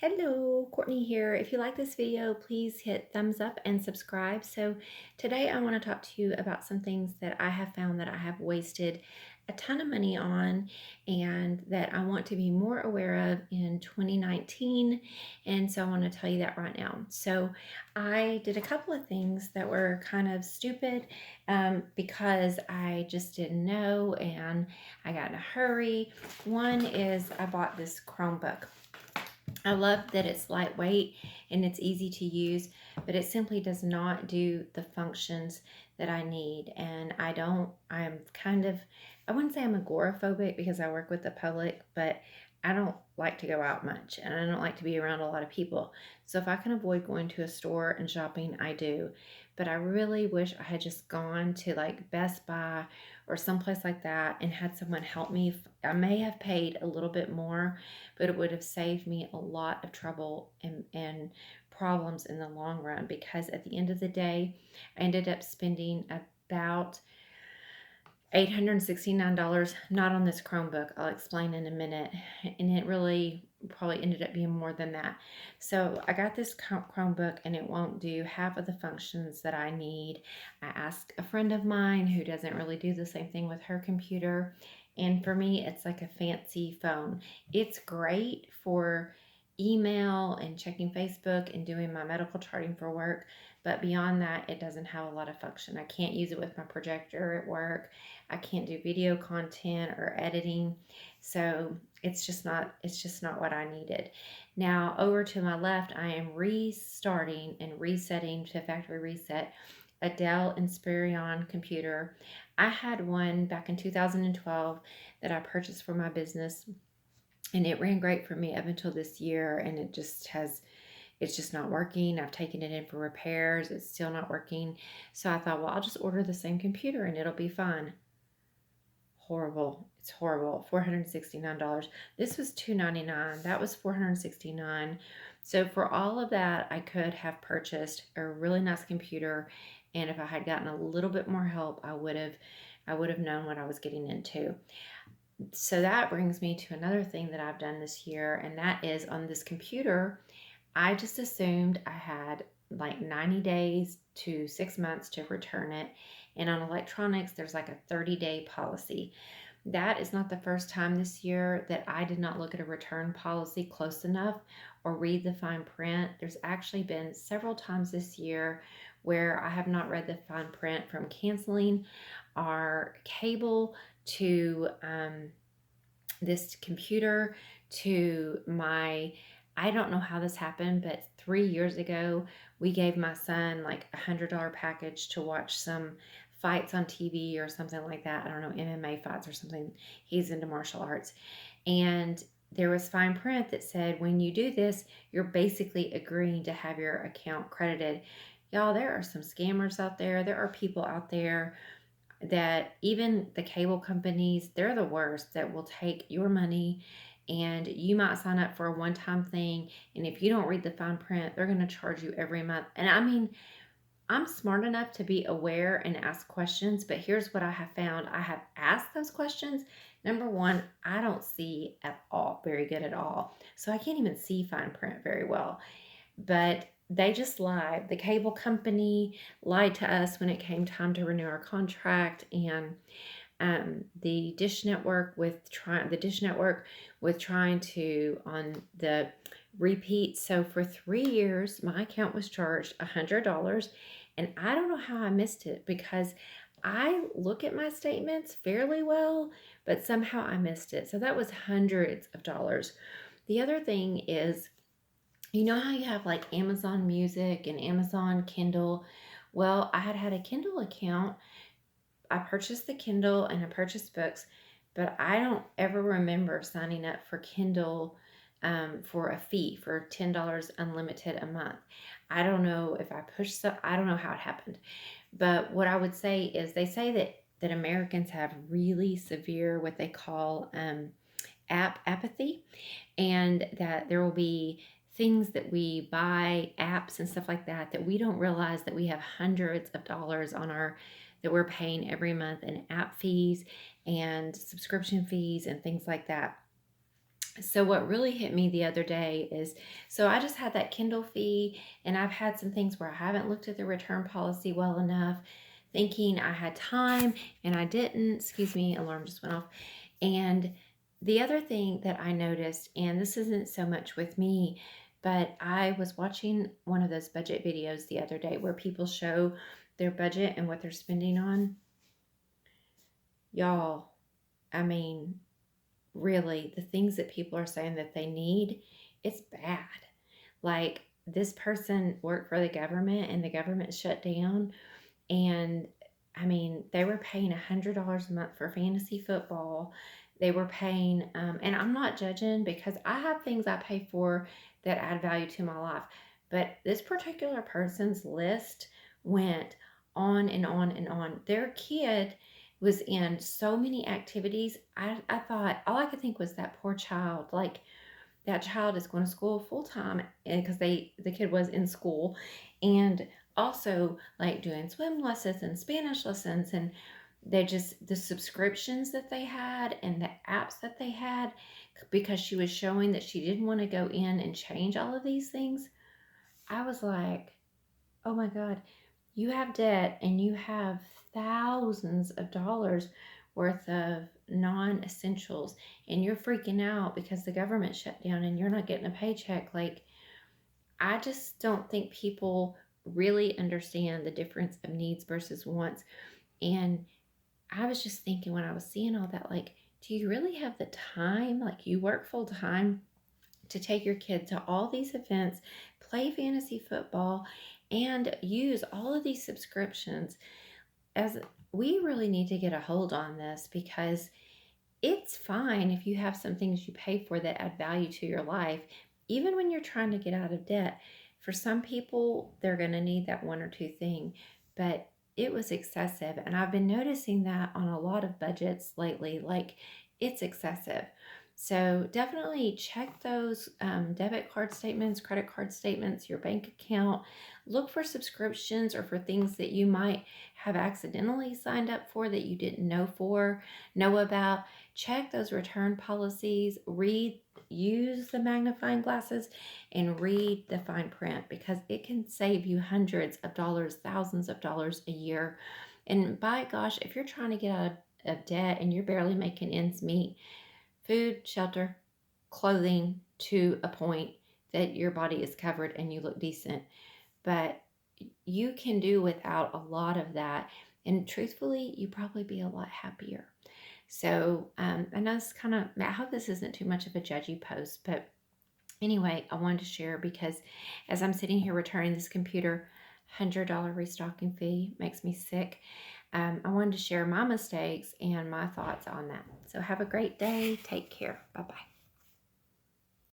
Hello, Courtney here. If you like this video, please hit thumbs up and subscribe. So today I want to talk to you about some things that I have found that I have wasted a ton of money on and that I want to be more aware of in 2019. And so I want to tell you that right now. So I did a couple of things that were kind of stupid because I just didn't know and I got in a hurry. One is I bought this Chromebook. I love that it's lightweight and it's easy to use, but it simply does not do the functions that I need. And I'm kind of, I wouldn't say I'm agoraphobic because I work with the public, but I don't like to go out much and I don't like to be around a lot of people. So if I can avoid going to a store and shopping, I do. But I really wish I had just gone to like Best Buy or someplace like that and had someone help me. I may have paid a little bit more, but it would have saved me a lot of trouble and problems in the long run, because at the end of the day, I ended up spending about $869, not on this Chromebook. I'll explain in a minute. And it really probably ended up being more than that. So I got this Chromebook and it won't do half of the functions that I need. I asked a friend of mine who doesn't really do the same thing with her computer. And for me, it's like a fancy phone. It's great for email and checking Facebook and doing my medical charting for work. But beyond that, it doesn't have a lot of function. I can't use it with my projector at work. I can't do video content or editing. So it's just not what I needed. Now over to my left, I am restarting and resetting to factory reset a Dell Inspiron computer. I had one back in 2012 that I purchased for my business, and it ran great for me up until this year, and it's just not working. I've taken it in for repairs. It's still not working. So I thought, well, I'll just order the same computer and it'll be fine. Horrible. It's horrible. $469. This was $299. That was $469. So for all of that, I could have purchased a really nice computer, and if I had gotten a little bit more help, I would have known what I was getting into. So that brings me to another thing that I've done this year, and that is on this computer, I just assumed I had like 90 days to 6 months to return it. And on electronics, there's like a 30-day policy. That is not the first time this year that I did not look at a return policy close enough or read the fine print. There's actually been several times this year where I have not read the fine print, from canceling our cable to this computer to my, I don't know how this happened, but 3 years ago, we gave my son like $100 package to watch some fights on TV or something like that. I don't know, MMA fights or something. He's into martial arts. And there was fine print that said, when you do this, you're basically agreeing to have your account credited. Y'all, there are some scammers out there. There are people out there that, even the cable companies, they're the worst, that will take your money, and you might sign up for a one-time thing, and if you don't read the fine print, they're going to charge you every month. And I mean, I'm smart enough to be aware and ask questions, but here's what I have found. I have asked those questions. Number one, I don't see at all very good at all, so I can't even see fine print very well. But they just lied. The cable company lied to us when it came time to renew our contract, and the Dish Network with trying to on the repeat. So for 3 years, my account was charged $100, and I don't know how I missed it, because I look at my statements fairly well, but somehow I missed it. So that was hundreds of dollars. The other thing is, you know how you have like Amazon Music and Amazon Kindle? Well, I had had a Kindle account. I purchased the Kindle and I purchased books, but I don't ever remember signing up for Kindle for a fee for $10 unlimited a month. I don't know if I pushed so I don't know how it happened. But what I would say is, they say that Americans have really severe, what they call app apathy, and that there will be things that we buy, apps and stuff like that, that we don't realize that we have hundreds of dollars on our that we're paying every month in app fees and subscription fees and things like that. So what really hit me the other day is, so I just had that Kindle fee, and I've had some things where I haven't looked at the return policy well enough, thinking I had time and I didn't. Excuse me, alarm just went off. And the other thing that I noticed, and this isn't so much with me, but I was watching one of those budget videos the other day where people show their budget and what they're spending on. Y'all, I mean, really, the things that people are saying that they need, it's bad. Like, this person worked for the government and the government shut down, and I mean, they were paying $100 a month for fantasy football. They were paying, and I'm not judging because I have things I pay for that add value to my life. But this particular person's list went on and on and on. Their kid was in so many activities. I thought, all I could think was that poor child. Like, that child is going to school full time because the kid was in school, and also like doing swim lessons and Spanish lessons, and they just, the subscriptions that they had and the apps that they had, because she was showing that she didn't want to go in and change all of these things. I was like, oh my God, you have debt and you have thousands of dollars worth of non essentials, and you're freaking out because the government shut down and you're not getting a paycheck. Like, I just don't think people really understand the difference of needs versus wants. And I was just thinking when I was seeing all that, like, do you really have the time? Like, you work full time to take your kid to all these events, play fantasy football, and use all of these subscriptions. As we really need to get a hold on this, because it's fine if you have some things you pay for that add value to your life, even when you're trying to get out of debt. For some people, they're going to need that one or two thing, but it was excessive. And I've been noticing that on a lot of budgets lately, like, it's excessive. So definitely check those debit card statements, credit card statements, your bank account. Look for subscriptions or for things that you might have accidentally signed up for that you didn't know about. Check those return policies, use the magnifying glasses, and read the fine print, because it can save you hundreds of dollars, thousands of dollars a year. And by gosh, if you're trying to get out of debt and you're barely making ends meet, food, shelter, clothing to a point that your body is covered and you look decent. But you can do without a lot of that. And truthfully, you probably be a lot happier. So I know it's kind of, I hope this isn't too much of a judgy post, but anyway, I wanted to share because as I'm sitting here returning this computer, $100 restocking fee makes me sick. I wanted to share my mistakes and my thoughts on that. So have a great day. Take care. Bye bye.